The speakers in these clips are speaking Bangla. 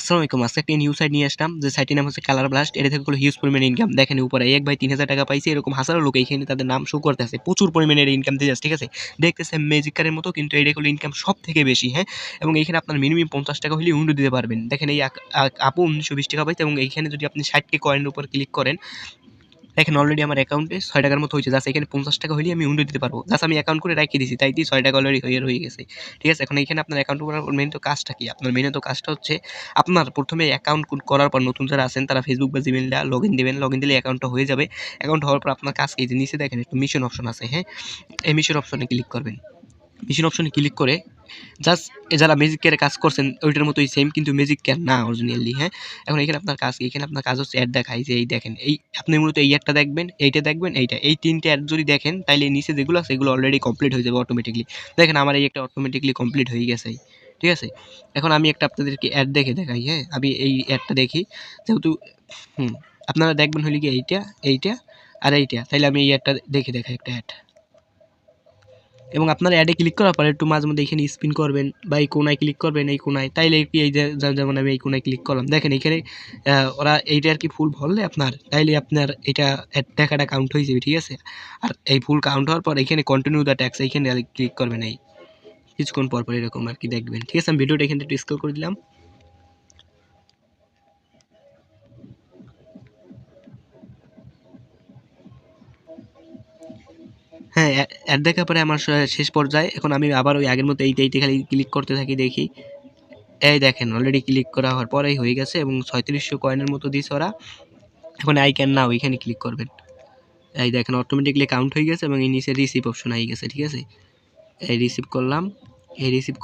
আসসালামু আলাইকুম। আজকে একটা নিউ সাইট নিয়ে আসলাম, যে সাইটের নাম হচ্ছে কালার ব্লাস্ট। এটা থেকে হিউজ পরিমাণে ইনকাম। দেখেন উপরে এক ভাই ৩,০০০ টাকা পাইছে, এরকম হাজারো লোক এখানে তাদের নাম শো করতেছে। প্রচুর পরিমাণে ইনকাম দিয়ে যাচ্ছে, ঠিক আছে? দেখতেছে ম্যাজিক কারের মতো, কিন্তু এটা হলো ইনকাম সব থেকে বেশি, হ্যাঁ? এবং এখানে আপনার মিনিমাম ৫০ টাকা হলে উইন্ডো দিতে পারবেন। দেখেন এই আপু ১৯২০ টাকা পাইছে, এবং এইখানে যদি আপনি ৬০ কে কয়েনের উপর ক্লিক করেন, দেখেন অলরেডি আমার অ্যাকাউন্টে ৬ টাকার মতো হয়েছে। জাস্ট এখানে ৫০ টাকা হলেই আমি উইন্ডো দিতে পারবো। জাস্ট আমি অ্যাকাউন্ট করে রেখে দিয়েছি, তাই দিয়ে ৬ টাকা অলরেডি হয়ে গেছে। ঠিক আছে? এখন এখানে আপনার অ্যাকাউন্ট করার মেইন তো কাজটা কি? আপনার মেইন তো কাজটা হচ্ছে আপনার ১ম এ অ্যাকাউন্ট করার পর নতুন যারা আছেন তারা ফেসবুক বা জিমেইল দিয়ে লগইন দিবেন। লগইন দিলে অ্যাকাউন্টটা হয়ে যাবে। অ্যাকাউন্ট হওয়ার পর আপনার কাজ কি? যে নিচে দেখেন একটা মিশন অপশন আছে, হ্যাঁ? এই মিশন অপশনে ক্লিক করবেন। মিশন অপশনে ক্লিক করে জাস্ট যারা ম্যাজিক কেয়ারে কাজ করছেন ওইটার মতোই সেম, কিন্তু ম্যাজিক কেয়ার না অরিজিনালি, হ্যাঁ? এখন এখানে আপনার কাজ কি? এখানে আপনার কাজ হচ্ছে অ্যাড দেখায়, যে এই দেখেন এই আপনি মূলত এই অ্যাডটা দেখবেন, এইটা দেখবেন, এইটা। এই ৩ টে অ্যাড যদি দেখেন তাইলে নিচে যেগুলো আছে এগুলো অলরেডি কমপ্লিট হয়ে যাবে অটোমেটিক্যালি। দেখেন আমার এই একটা অটোমেটিক্যালি কমপ্লিট হয়ে গেছে। ঠিক আছে? এখন আমি একটা আপনাদেরকে অ্যাড দেখে দেখাই, হ্যাঁ? আমি এই অ্যাডটা দেখি। যেহেতু হুম, আপনারা দেখবেন হলো গিয়ে এইটা আর এইটা। তাইলে আমি এই অ্যাডটা দেখে দেখাই একটা অ্যাড। এবং আপনারা অ্যাডে ক্লিক করার পরে একটু মাঝে মধ্যে এখানে স্পিন করবেন বা এই কোনায় ক্লিক করবেন, এই কোনায়। তাইলে কি এই যে যেমন আমি এই কোনায় ক্লিক করলাম। দেখেন এখানে ওরা এইটা আরকি ফুল ভরলে আপনার, তাইলে আপনার এটা টাকাটা কাউন্ট হয়ে যাবে, ঠিক আছে? আর এই ফুল কাউন্ট হওয়ার পর এখানে কন্টিনিউ দ্য ট্যাক্স এইখানে ক্লিক করবেন এই। কিছুক্ষণ পর এরকম আরকি দেখবেন। ঠিক আছে? আমি ভিডিওটা এখান থেকে একটু স্ক্রল করে দিলাম। হ্যাঁ, অ্যাড দেখার পরে আমার শেষ পর্যায়ে এখন আমি আবার ওই আগের মতো এইটা খালি ক্লিক করতে থাকি, দেখি। এই দেখেন অলরেডি ক্লিক করা হওয়ার পরেই হয়ে গেছে, এবং ৩৬০০ কয়েনের মতো দিছে ওরা। এখন আই ক্যান নাও এখানে ক্লিক করবেন। এই দেখেন অটোমেটিক্যালি কাউন্ট হয়ে গেছে, এবং এই নিচে রিসিভ অপশন আই গেছে, ঠিক আছে? এই রিসিভ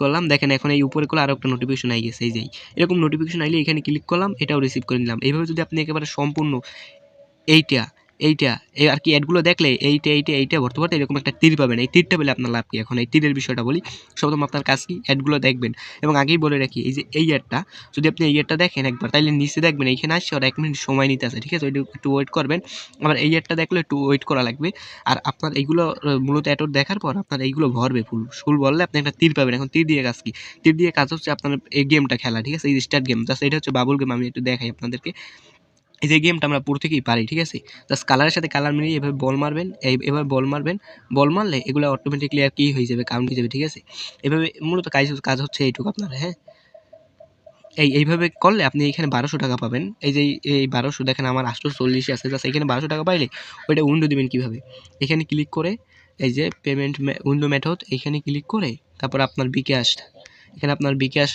করলাম। দেখেন এখন এই উপরে করলে আরো একটা নোটিফিকেশন আই গেছে, এই যে এরকম নোটিফিকেশন আইলে এখানে ক্লিক করলাম, এটাও রিসিভ করে নিলাম। এইভাবে যদি আপনি একেবারে সম্পূর্ণ এইটা, এই আরকি অ্যাডগুলো দেখলে এইটা ভরতে এরকম একটা তীর পাবেন। এই তীরটা পেলে আপনার লাভ কি? এখন এই তীরের বিষয়টা বলি। সর্বপ্রথম আপনার কাজ কি? অ্যাডগুলো দেখবেন, এবং আগেই বলে রাখি এই যে এই অ্যাডটা যদি আপনি এই অ্যাডটা দেখেন একবার, তাইলে নিচে দেখবেন এইখানে আসছে ওরা ১ মিনিট সময় নিতে আছে, ঠিক আছে? ওইটা একটু ওয়েট করবেন। আবার এই অ্যাডটা দেখলে একটু ওয়েট করা লাগবে। আর আপনার এইগুলো মূলত অ্যাড দেখার পর আপনার এইগুলো ভরবে ফুল ভরলে আপনি একটা তীর পাবেন। এখন তীর দিয়ে কাজ কি? তীর দিয়ে কাজ হচ্ছে আপনার এই গেমটা খেলা, ঠিক আছে? এই স্টার্ট গেম। জাস্ট এটা হচ্ছে বাবল গেম। আমি একটু দেখাই আপনাদেরকে। এই যে গেমটা আমরা পুরো থেকেই পারি, ঠিক আছে? জাস্ট কালারের সাথে কালার মিলিয়ে এভাবে বল মারবেন, এভাবে বল মারবেন। বল মারলে এগুলো অটোমেটিক্যালি আর কি হয়ে যাবে, কাউন্ট হয়ে যাবে, ঠিক আছে? এভাবে মূলত কাজ হচ্ছে এইটুকু আপনার, হ্যাঁ? এইভাবে করলে আপনি এখানে ১২০০ টাকা পাবেন। এই যে এই ১২০০ দেখেন আমার ৮৪০ আছে। জাস্ট এখানে ১২০০ টাকা পাইলে ওইটা উইন্ডো দিবেন কিভাবে? এখানে ক্লিক করে এই যে পেমেন্ট উইন্ডো মেথড এখানে ক্লিক করে তারপর আপনার বিকাশ, এখানে আপনার বিকাশ,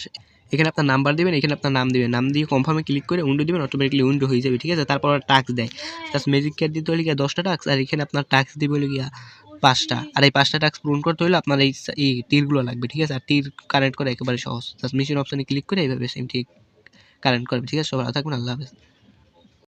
এখানে আপনার নাম্বার দিবেন, এখানে আপনার নাম দিবেন। নাম দিয়ে কনফার্মে ক্লিক করে উইন্ডো দিবেন, অটোমেটিক্যালি উইন্ডো হয়ে যাবে, ঠিক আছে? তারপর টাস্ক দেয়। জাস্ট ম্যাজিক কার্ড দিতে হলে গিয়া ১০টা টাস্ক, আর এখানে আপনার টাস্ক দিবে হলো গিয়া ৫টা। আর এই ৫টা টাস্ক পূরণ করতে হলে আপনার এই তীরগুলো লাগবে, ঠিক আছে? আর তীর কানেক্ট করা একেবারে সহজ। জাস্ট মিশন অপশনে ক্লিক করে এইভাবে সেম ঠিক কারেন্ট করবে, ঠিক আছে? সবাই ভালো থাকবেন। আল্লাহ হাফেজ।